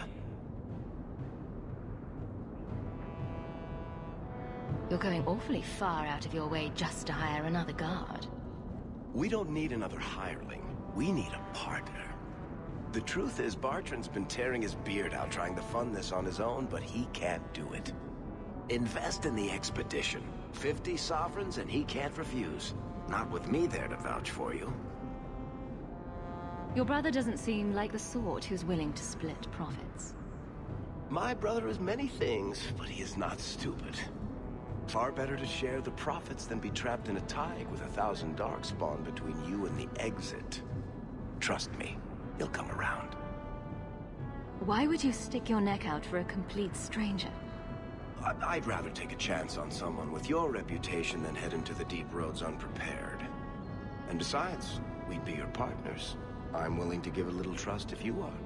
You're going awfully far out of your way just to hire another guard. We don't need another hireling. We need a partner. The truth is, Bertrand's been tearing his beard out trying to fund this on his own, but he can't do it. Invest in the expedition. 50 sovereigns and he can't refuse. Not with me there to vouch for you. Your brother doesn't seem like the sort who's willing to split profits. My brother is many things, but he is not stupid. Far better to share the profits than be trapped in a tide with 1,000 darkspawn between you and the exit. Trust me, you'll come around. Why would you stick your neck out for a complete stranger? I'd rather take a chance on someone with your reputation than head into the deep roads unprepared. And besides, we'd be your partners. I'm willing to give a little trust if you are.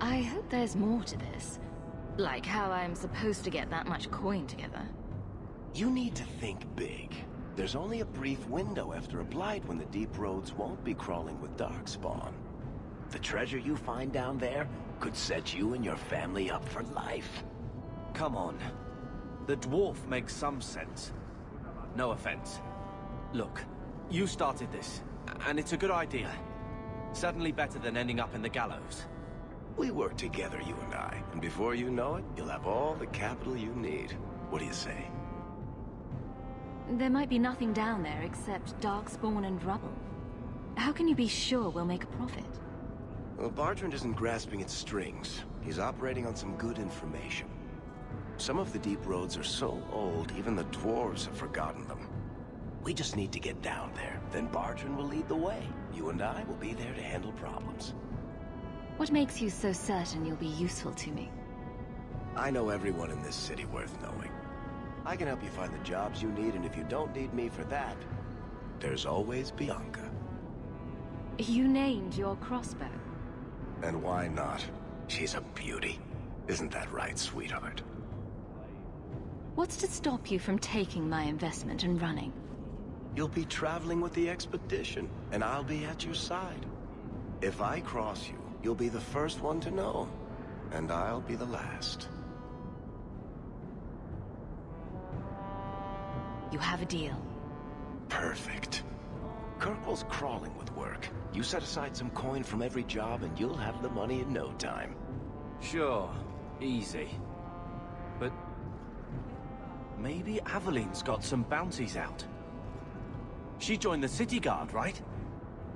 I hope there's more to this. Like how I'm supposed to get that much coin together. You need to think big. There's only a brief window after a blight when the deep roads won't be crawling with darkspawn. The treasure you find down there could set you and your family up for life. Come on. The dwarf makes some sense. No offense. Look, you started this, and it's a good idea. Certainly better than ending up in the gallows. We work together, you and I, and before you know it, you'll have all the capital you need. What do you say? There might be nothing down there except darkspawn and rubble. How can you be sure we'll make a profit? Well, Bartrand isn't grasping at strings. He's operating on some good information. Some of the deep roads are so old, even the dwarves have forgotten them. We just need to get down there. Then Bartrand will lead the way. You and I will be there to handle problems. What makes you so certain you'll be useful to me? I know everyone in this city worth knowing. I can help you find the jobs you need, and if you don't need me for that, there's always Bianca. You named your crossbow. And why not? She's a beauty. Isn't that right, sweetheart? What's to stop you from taking my investment and running? You'll be traveling with the expedition, and I'll be at your side. If I cross you, you'll be the first one to know, and I'll be the last. You have a deal. Perfect. Kirkwall's crawling with work. You set aside some coin from every job and you'll have the money in no time. Sure, easy. But maybe Aveline's got some bounties out. She joined the city guard, right?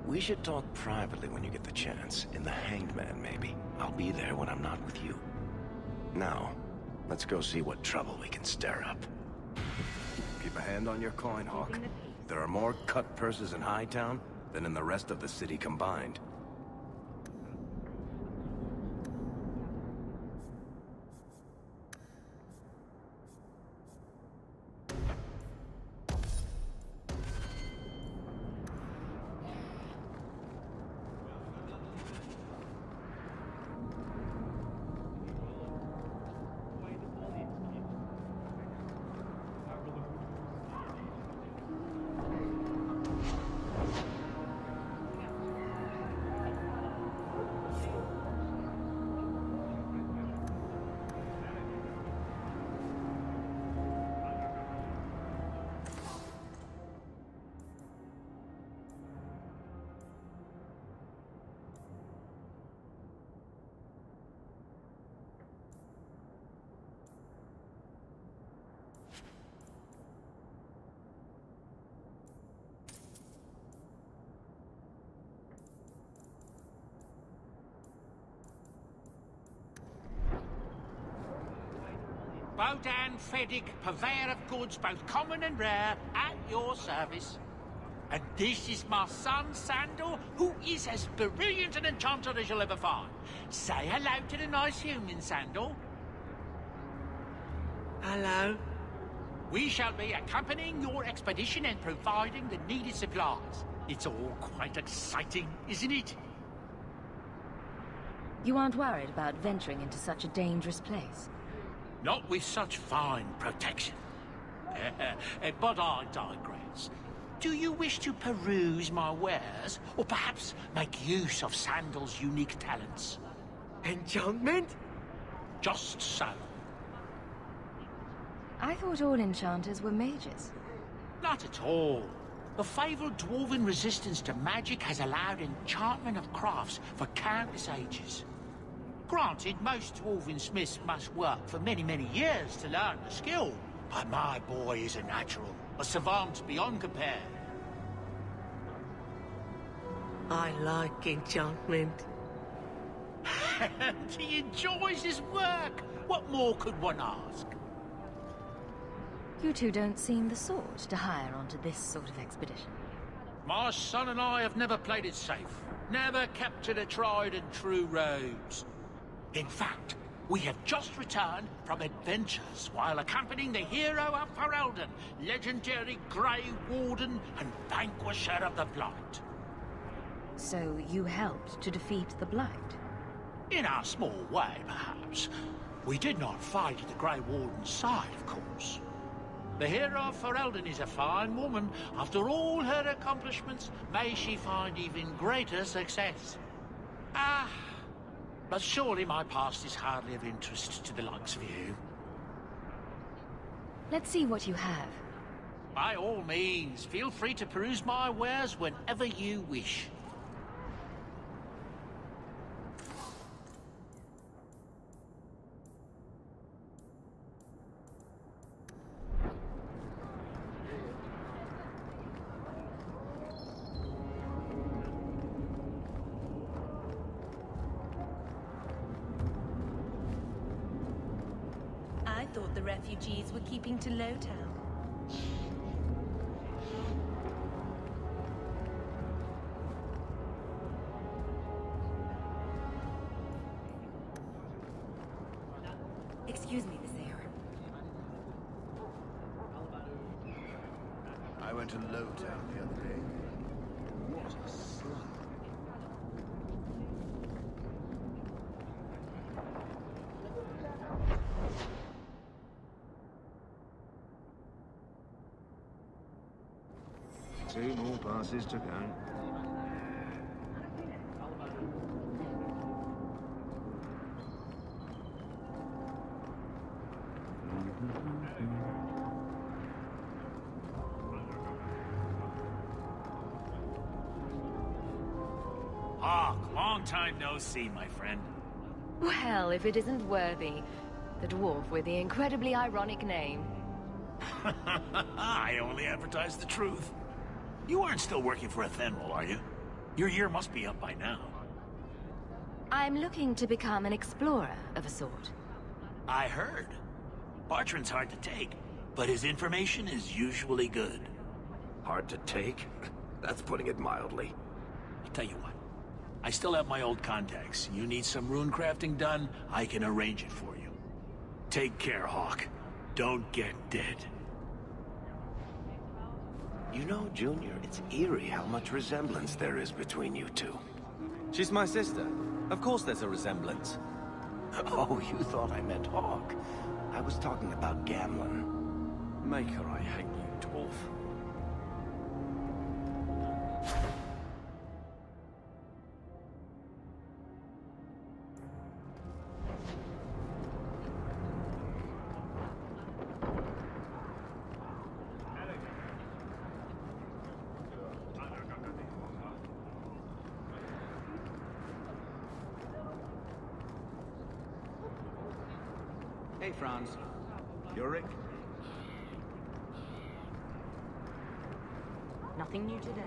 We should talk privately when you get the chance. In the Hanged Man, maybe. I'll be there when I'm not with you. Now, let's go see what trouble we can stir up. Keep a hand on your coin, Hawk. There are more cut purses in Hightown than in the rest of the city combined. Bodan Feddick, purveyor of goods both common and rare, at your service. And this is my son, Sandor, who is as brilliant an enchanter as you'll ever find. Say hello to the nice human, Sandor. Hello. We shall be accompanying your expedition and providing the needed supplies. It's all quite exciting, isn't it? You aren't worried about venturing into such a dangerous place? Not with such fine protection. But I digress. Do you wish to peruse my wares, or perhaps make use of Sandal's unique talents? Enchantment? Just so. I thought all enchanters were mages. Not at all. The fabled dwarven resistance to magic has allowed enchantment of crafts for countless ages. Granted, most dwarven smiths must work for many, many years to learn the skill, but my boy is a natural, a savant beyond compare. I like enchantment. He enjoys his work. What more could one ask? You two don't seem the sort to hire onto this sort of expedition. My son and I have never played it safe. Never kept to the tried and true roads. In fact, we have just returned from adventures while accompanying the hero of Ferelden, legendary Grey Warden and vanquisher of the Blight. So you helped to defeat the Blight? In our small way, perhaps. We did not fight at the Grey Warden's side, of course. The hero of Ferelden is a fine woman. After all her accomplishments, may she find even greater success. Ah, but surely my past is hardly of interest to the likes of you. Let's see what you have. By all means, feel free to peruse my wares whenever you wish. I thought the refugees were keeping to Lothering. Excuse me, Miss Aaron. I went to Lowtown the other day. What a slum. Two more passes to go. Hawk, long time no see, my friend. Well, if it isn't Worthy, the dwarf with the incredibly ironic name. I only advertise the truth. You aren't still working for Athenril, are you? Your year must be up by now. I'm looking to become an explorer of a sort. I heard. Bartrand's hard to take, but his information is usually good. Hard to take? That's putting it mildly. I'll tell you what. I still have my old contacts. You need some rune crafting done, I can arrange it for you. Take care, Hawk. Don't get dead. You know, Junior, it's eerie how much resemblance there is between you two. She's my sister. Of course there's a resemblance. Oh, you thought I meant Hawk. I was talking about Gamlen. Maker, I hate you, dwarf. Hey, Franz. Varric? Nothing new today.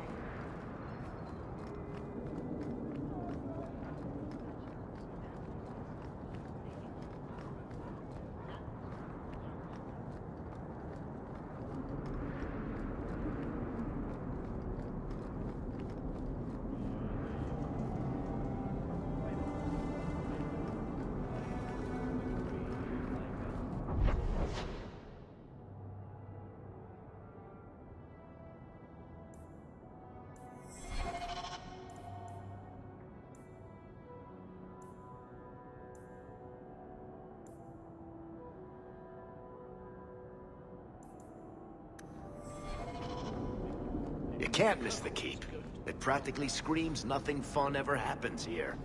You can't miss the keep. It practically screams nothing fun ever happens here.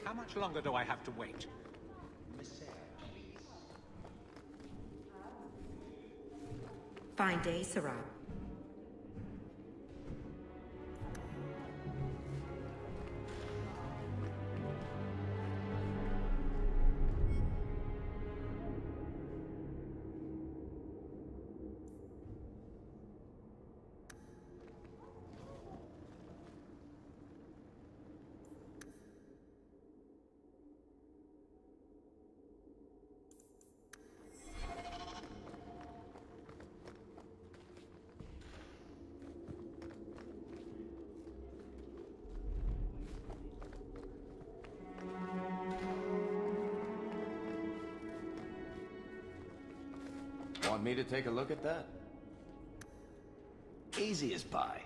How much longer do I have to wait? Fine day, Sarah. Want me to take a look at that? Easy as pie.